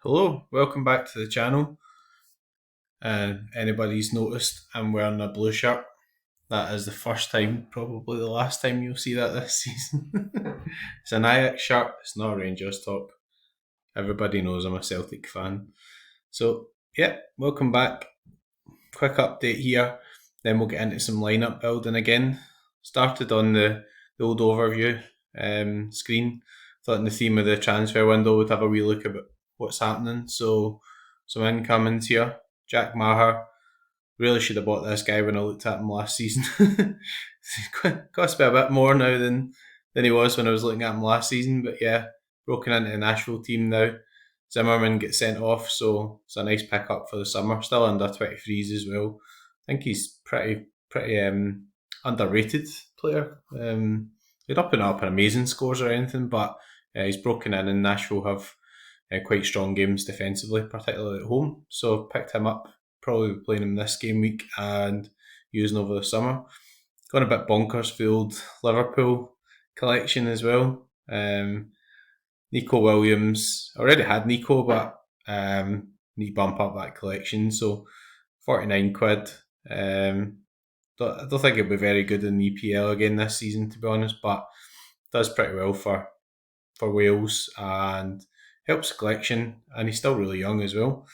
Hello, welcome back to the channel. Anybody's noticed I'm wearing a blue shirt. That is the first time, probably the last time you'll see that this season. It's an Ajax shirt, it's not a Rangers top. Everybody knows I'm a Celtic fan. So, yeah, welcome back. Quick update here, then we'll get into some lineup building again. Started on the old overview screen. Thought in the theme of the transfer window we'd have a wee look at what's happening. So, some incomings here. Jack Maher. Really should have bought this guy when I looked at him last season. Cost me a bit more now than he was when I was looking at him last season. But yeah, broken into the Nashville team now. Zimmerman gets sent off, so it's a nice pick up for the summer. Still under 23s as well. I think he's pretty underrated player. He's not putting up amazing scores or anything, but he's broken in, and Nashville have quite strong games defensively, particularly at home. So picked him up, probably playing him this game week and using over the summer. Gone a bit bonkers field Liverpool collection as well. Nico Williams, already had Nico, but need to bump up that collection. So 49 quid. I don't think it'll be very good in the EPL again this season, to be honest, but does pretty well for Wales and helps the collection, and he's still really young as well.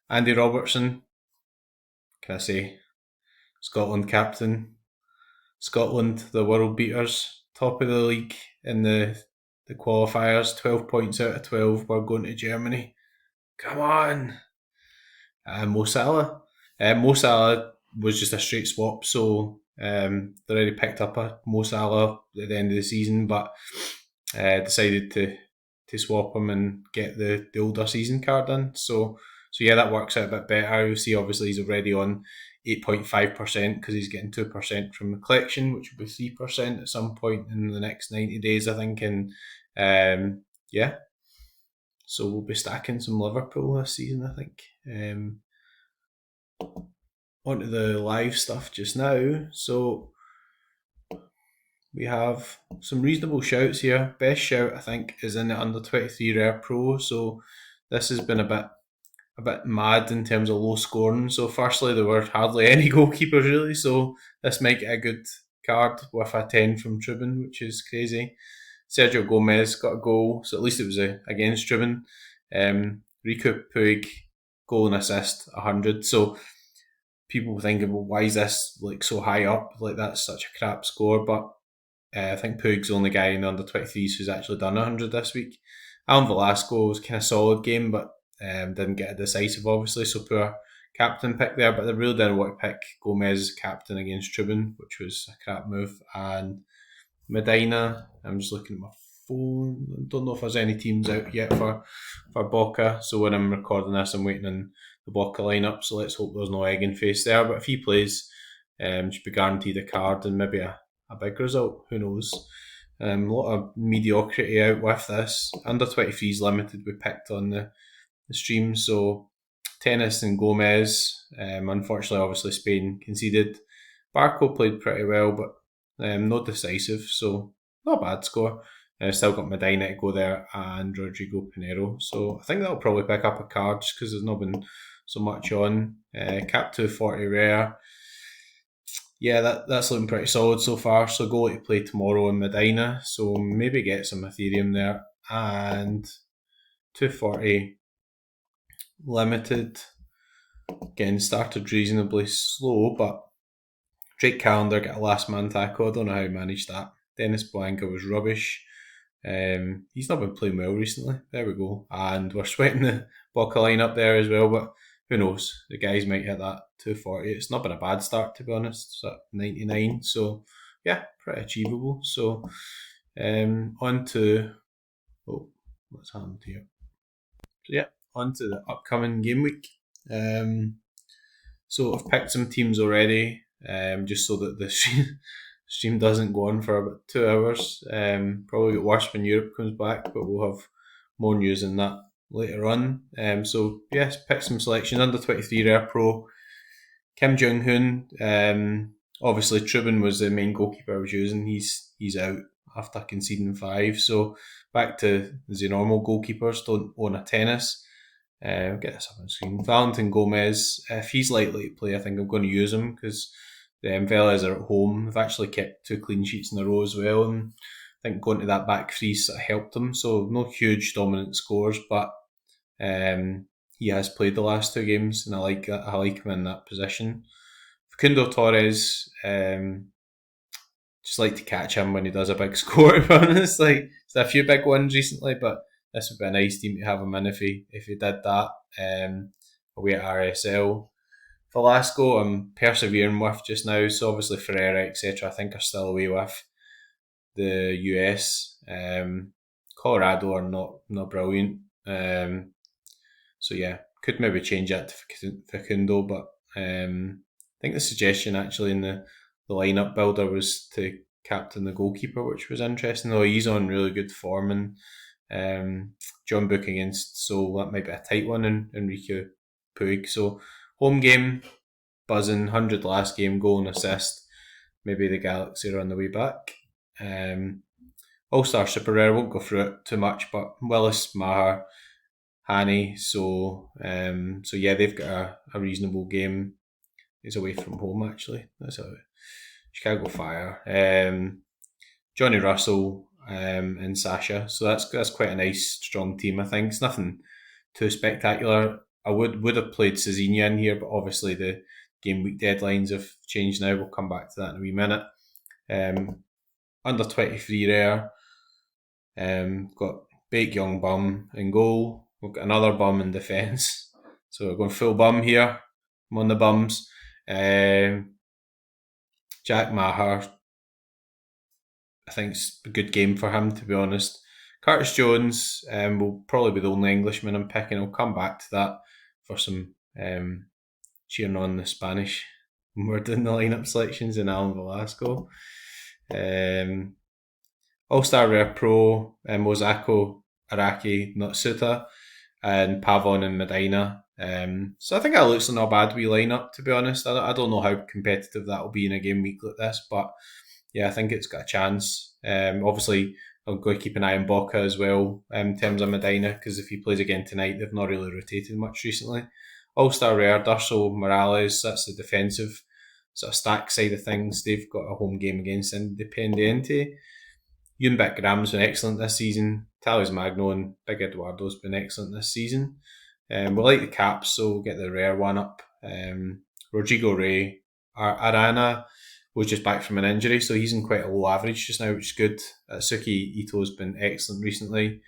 Andy Robertson, can I say, Scotland captain. Scotland, the world beaters, top of the league in the qualifiers, 12 points out of 12. We're going to Germany. Come on. Mo Salah. Mo Salah was just a straight swap, so they already picked up a Mo Salah at the end of the season, but decided to swap him and get the older season card in. So yeah, that works out a bit better. You'll see, obviously, he's already on 8.5% because he's getting 2% from the collection, which will be 3% at some point in the next 90 days, I think. And yeah, so we'll be stacking some Liverpool this season, I think. Onto the live stuff just now. So we have some reasonable shouts here. Best shout, I think, is in the under 23 Rare Pro. So this has been a bit mad in terms of low scoring. So firstly, there were hardly any goalkeepers really. So this might get a good card with a 10 from Trubin, which is crazy. Sergio Gomez got a goal, so at least it was against Trubin. Riku Puig, goal and assist, 100. So people thinking, well, why is this like so high up? Like that's such a crap score, but I think Puig's the only guy in the under 23s who's actually done 100 this week. Alan Velasco was kind of solid game, but didn't get a decisive, obviously, so poor captain pick there. But they really didn't want to pick Gomez as captain against Trubin, which was a crap move. And Medina, I'm just looking at my phone. I don't know if there's any teams out yet for Boca. So when I'm recording this, I'm waiting on the Boca lineup. So let's hope there's no egg in face there. But if he plays, should be guaranteed a card and maybe a big result. Who knows? A lot of mediocrity out with this. Under 23s limited we picked on the stream. So Tennis and Gomez. Unfortunately, obviously Spain conceded. Barco played pretty well, but not decisive. So not a bad score. Still got Medina to go there and Rodrigo Pinheiro. So I think that'll probably pick up a card just because there's not been so much on. Cap 240 rare. Yeah, that's looking pretty solid so far. So go to play tomorrow in Medina. So maybe get some Ethereum there. And 240 limited. Again, started reasonably slow, but Drake Callender got a last man tackle. I don't know how he managed that. Dennis Blanca was rubbish. He's not been playing well recently. There we go. And we're sweating the Boca line up there as well, but who knows? The guys might hit that 240. It's not been a bad start, to be honest. It's at 99. So, yeah, pretty achievable. So, on to... Oh, what's happened here? So, yeah, on to the upcoming game week. So I've picked some teams already, just so that the stream doesn't go on for about 2 hours. Probably get worse when Europe comes back, but we'll have more news on that later on. So yes, pick some selection under 23 Rare Pro. Kim Jong Hoon. Obviously Trubin was the main goalkeeper I was using. He's out after conceding 5. So back to the normal goalkeepers. Don't own a Tennis. Get this up on screen. Valentin Gomez, if he's likely to play, I think I'm going to use him because the Vélez are at home. They've actually kept 2 clean sheets in a row as well, and I think going to that back three sort of helped them. So no huge dominant scores, but he has played the last 2 games, and I like him in that position. Facundo Torres, just like to catch him when he does a big score. To be honest, like it's a few big ones recently, but this would be a nice team to have him in if he did that. Away at RSL. Velasco, I'm persevering with just now. So obviously Ferreira, etc. I think are still away with the US. Colorado are not brilliant. So yeah, could maybe change that to Facundo, but I think the suggestion actually in the lineup builder was to captain the goalkeeper, which was interesting. Though he's on really good form, and John Book against, so that might be a tight one in Enrique Puig. So home game, buzzing, 100 last game, goal and assist. Maybe the Galaxy are on the way back. All-Star Super Rare, won't go through it too much, but Willis, Maher, Hani, so yeah, they've got a reasonable game. He's away from home actually. That's a Chicago Fire. Johnny Russell and Sasha. So that's quite a nice strong team. I think it's nothing too spectacular. I would have played Cezinha in here, but obviously the game week deadlines have changed now. We'll come back to that in a wee minute. Under 23 there. Got Bake Young Bum in goal. We've got another bum in defence. So we're going full bum here. I'm on the bums. Jack Maher, I think it's a good game for him, to be honest. Curtis Jones will probably be the only Englishman I'm picking. I'll come back to that for some cheering on the Spanish when we're doing the lineup selections in Alan Velasco. All-Star Rare Pro, Mozako, Araki, Notsuta, and Pavon and Medina. So I think that looks not a bad wee lineup, to be honest. I don't know how competitive that will be in a game week like this, but yeah, I think it's got a chance. Obviously, I'll go keep an eye on Boca as well in terms of Medina, because if he plays again tonight, they've not really rotated much recently. All-Star Rare, Durso Morales, that's the defensive sort of stack side of things. They've got a home game against Independiente. Yunbek Graham's been excellent this season. Tales Magno and Big Eduardo's been excellent this season. We like the caps, so we'll get the rare one up. Rodrigo Ray, Arana was just back from an injury, so he's in quite a low average just now, which is good. Suki Ito's been excellent recently.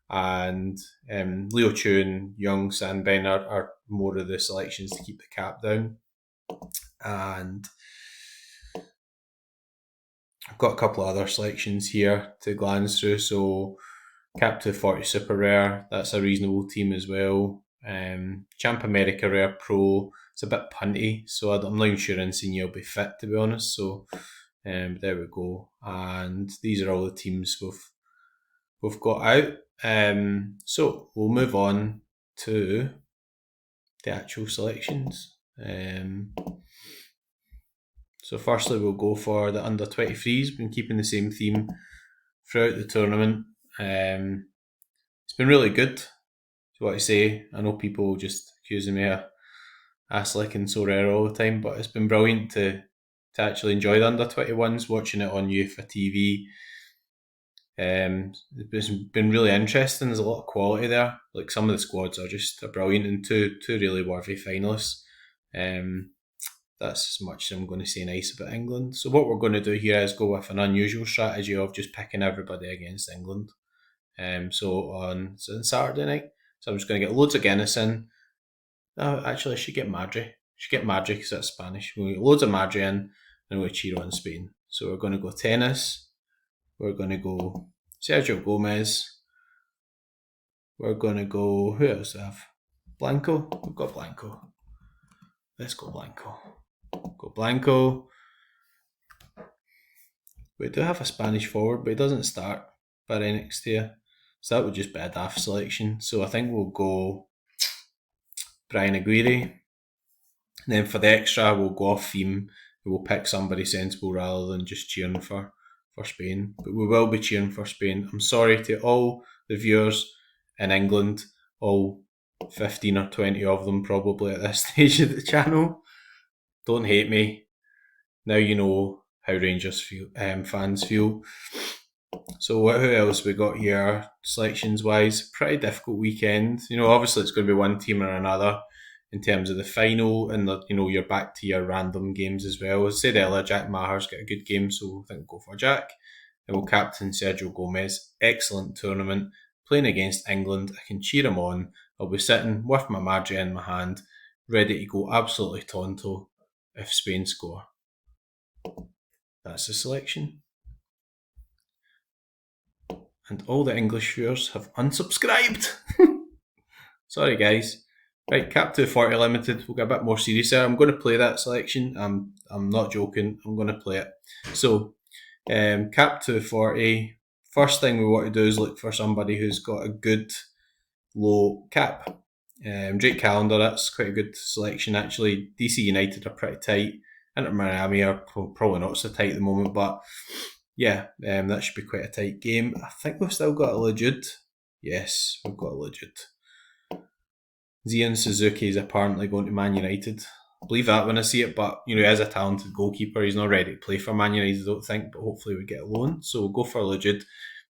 And Leo Chu and Young Sanben are more of the selections to keep the cap down. And I've got a couple of other selections here to glance through. So cap to 40 Super Rare, that's a reasonable team as well. Champ America Rare Pro, it's a bit punty, so I'm not even sure Insigne will be fit, to be honest. So there we go. And these are all the teams we've got out. So we'll move on to the actual selections. So firstly, we'll go for the under 23s. Been keeping the same theme throughout the tournament. It's been really good. Is what I say. I know people just accusing me of ass-licking Sorare all the time, but it's been brilliant to actually enjoy the under 21s, watching it on UEFA TV. It's been really interesting. There's a lot of quality there. Like some of the squads are brilliant, and two really worthy finalists. That's as much as I'm going to say nice about England. So what we're going to do here is go with an unusual strategy of just picking everybody against England. So on Saturday night, so I'm just going to get loads of Guinness in. Actually, I should get Madri. Because that's Spanish. We'll get loads of Madri in, and we'll cheer on Spain. So we're going to go tennis. We're going to go Sergio Gomez. We're going to go, who else do I have? Blanco. We've got Blanco. Let's go Blanco. Go Blanco. We do have a Spanish forward, but he doesn't start by next year. So that would just be a daft selection. So I think we'll go Brian Aguirre. And then for the extra, we'll go off theme. We'll pick somebody sensible rather than just cheering for Spain. But we will be cheering for Spain. I'm sorry to all the viewers in England, all 15 or 20 of them probably at this stage of the channel. Don't hate me. Now you know how Rangers fans feel. So who else we got here selections wise? Pretty difficult weekend. Obviously it's going to be one team or another in terms of the final, and you're back to your random games as well. As I said earlier, Jack Maher's got a good game, so I think we'll go for Jack. And we'll captain Sergio Gomez. Excellent tournament. Playing against England, I can cheer him on. I'll be sitting with my Margie in my hand, ready to go absolutely tonto if Spain score. That's the selection. And all the English viewers have unsubscribed. Sorry, guys. Right, Cap 240 Limited. We'll get a bit more serious there. I'm going to play that selection. I'm not joking. I'm going to play it. So, Cap 240. First thing we want to do is look for somebody who's got a good low cap. Drake Callender, that's quite a good selection actually. DC United are pretty tight. Inter Miami are probably not so tight at the moment, but yeah, that should be quite a tight game. I think we've still got a legit. Yes, we've got a legit. Zian Suzuki is apparently going to Man United. I believe that when I see it, but he is a talented goalkeeper. He's not ready to play for Man United, I don't think, but hopefully we get a loan. So we'll go for legit.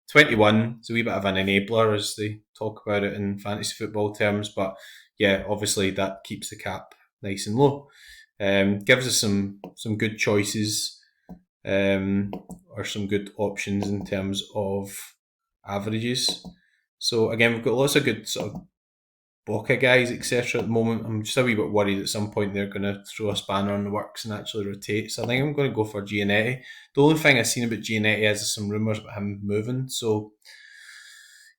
21, it's a wee bit of an enabler as they talk about it in fantasy football terms, but yeah, obviously that keeps the cap nice and low. Gives us some good choices, or some good options in terms of averages. So again, we've got lots of good sort of Boca guys, etc. at the moment. I'm just a wee bit worried at some point they're going to throw a spanner in the works and actually rotate. So I think I'm going to go for Giannetti. The only thing I've seen about Giannetti is some rumours about him moving. So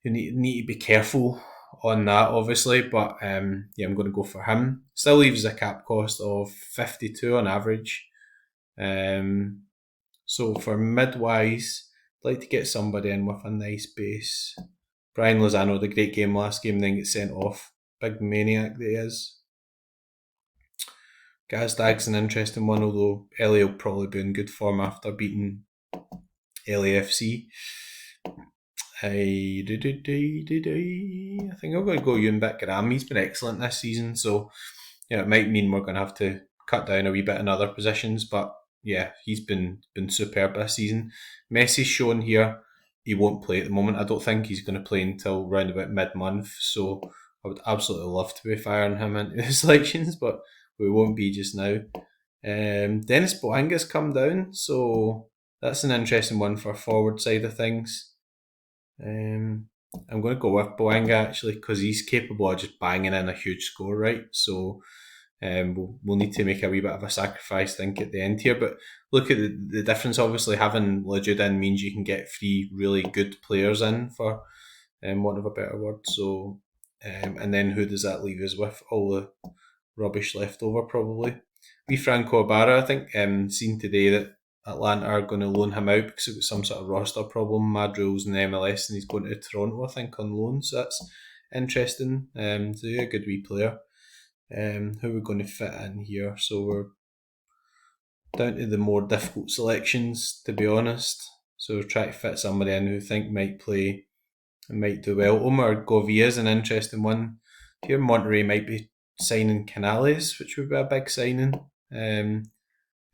you need to be careful on that, obviously. But yeah, I'm going to go for him. Still leaves a cap cost of 52 on average. So for midwise, I'd like to get somebody in with a nice base. Brian Lozano, the great game last game, then gets sent off. Big maniac that he is. Gazdag's an interesting one, although Ellie will probably be in good form after beating LAFC. I think I'm going to go Ewan Bitkaram. He's been excellent this season, so it might mean we're going to have to cut down a wee bit in other positions, but yeah, he's been superb this season. Messi's shown here he won't play at the moment. I don't think he's going to play until round about mid-month, so I would absolutely love to be firing him into the selections, but we won't be just now. Dennis Boanga's come down, so that's an interesting one for forward side of things. I'm going to go with Boanga actually because he's capable of just banging in a huge score, right? So we'll need to make a wee bit of a sacrifice, I think, at the end here. But look at the difference. Obviously, having Legend in means you can get 3 really good players in, for want of a better word. So, and then who does that leave us with? All the rubbish left over, probably. Franco Ibarra, I think, seen today that Atlanta are going to loan him out because of some sort of roster problem. Madril's in the MLS and he's going to Toronto, I think, on loan. So that's interesting. So yeah, a good wee player. Who are we going to fit in here? So we're down to the more difficult selections, to be honest. So we're trying to fit somebody in who I think might play and might do well. Omar Govia is an interesting one. Here Monterrey might be signing Canales, which would be a big signing.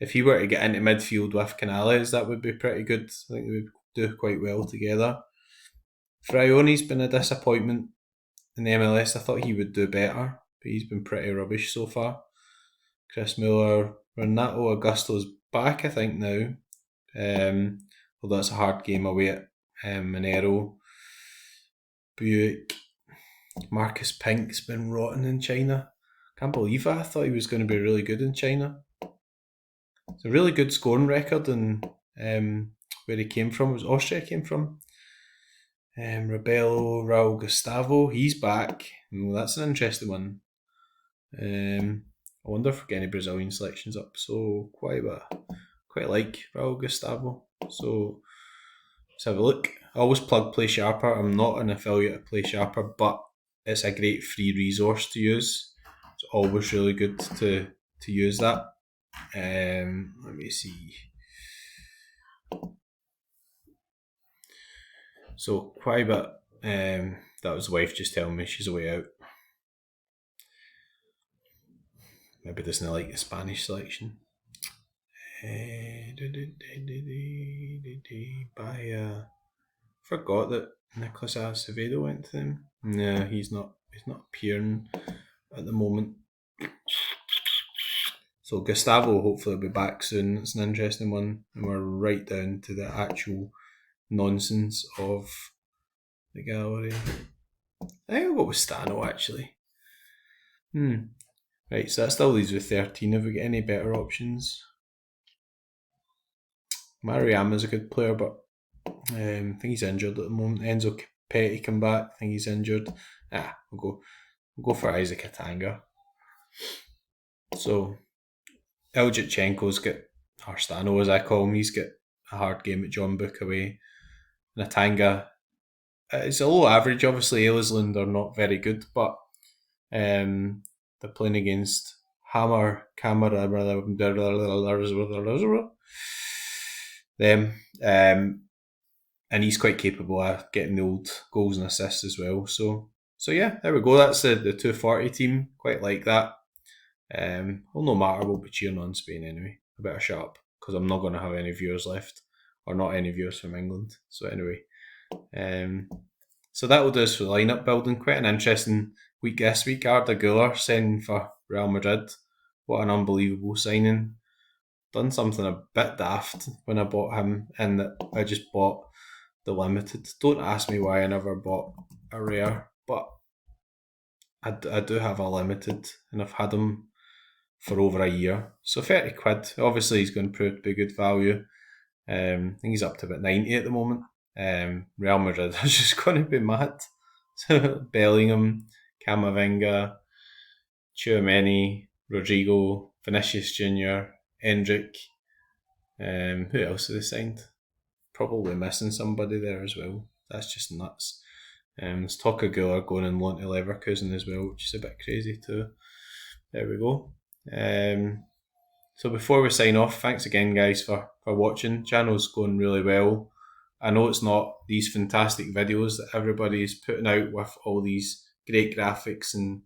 If he were to get into midfield with Canales, that would be pretty good. I think they would do quite well together. Frione's been a disappointment in the MLS. I thought he would do better, but he's been pretty rubbish so far. Chris Muller, Renato Augusto's back, I think, now. Although it's a hard game away at Monero. Buick. Marcus Pink's been rotten in China. Can't believe it. I thought he was going to be really good in China. It's a really good scoring record, and where he came from, it was Austria he came from. Rebelo Raul Gustavo, he's back. Well, that's an interesting one. I wonder if we get any Brazilian selections up. So quite like Raul Gustavo. So let's have a look. I always plug Play Sharper. I'm not an affiliate of Play Sharper, but it's a great free resource to use. It's always really good to use that. Let me see. So quite a bit. That was the wife just telling me she's away out. maybe doesn't like the Spanish selection. Forgot that Nicolas Acevedo went to them. No, he's not appearing at the moment. So Gustavo hopefully will be back soon. It's an interesting one, and we're right down to the actual nonsense of the gallery. I think I'll go with Stano actually. Right, so that still leaves with 13. Have we got any better options? Mariyama's a good player, but I think he's injured at the moment. Enzo Petty come back. I think he's injured. We'll go for Isaac Atanga. So Eljitchenko's got, or Stano as I call him, he's got a hard game at John Book away. And Atanga, it's a low average. Obviously, Elisland are not very good, but they're playing against Hammer, Camera, them. And he's quite capable of getting the old goals and assists as well. So yeah, there we go. That's the 240 team. Quite like that. Well, no matter, we'll be cheering on Spain anyway. I better shut up because I'm not going to have any viewers left, or not any viewers from England. So anyway, so that will do us for the lineup building. Quite an interesting week this week. Arda Güler signing for Real Madrid. What an unbelievable signing. Done something a bit daft when I bought him, in that I just bought the limited. Don't ask me why I never bought a rare, but I do have a limited, and I've had him for over a year. So 30 quid. Obviously, he's going to prove to be good value. I think he's up to about 90 at the moment. Real Madrid is just going to be mad. Bellingham, Camavinga, Tchouameni, Rodrigo, Vinicius Jr., Endrick. Who else have they signed? Probably missing somebody there as well. That's just nuts. There's talk of Güler going and loan to Leverkusen as well, which is a bit crazy too. There we go. So before we sign off, thanks again guys for watching. Channel's going really well. I know it's not these fantastic videos that everybody's putting out with all these great graphics and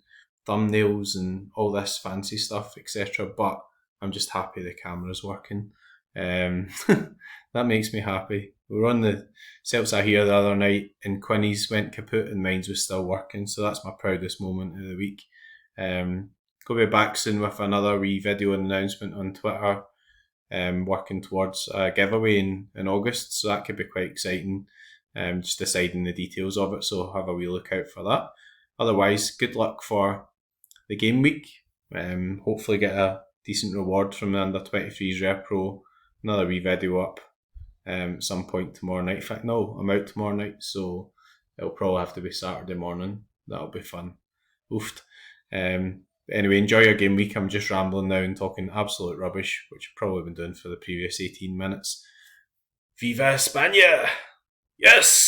thumbnails and all this fancy stuff, etc. But I'm just happy the camera's working. That makes me happy. We were on the Celts here the other night and Quinny's went kaput and mine was still working, so that's my proudest moment of the week. Go be back soon with another wee video announcement on Twitter, working towards a giveaway in August, so that could be quite exciting. Just deciding the details of it, so have a wee look out for that. Otherwise, good luck for the game week. Hopefully get a decent reward from the under 23s Rare Pro. Another wee video up at some point tomorrow night. In fact, no, I'm out tomorrow night, so it'll probably have to be Saturday morning. That'll be fun. Oofed. Anyway, enjoy your game week. I'm just rambling now and talking absolute rubbish, which I've probably been doing for the previous 18 minutes. Viva España! Yes!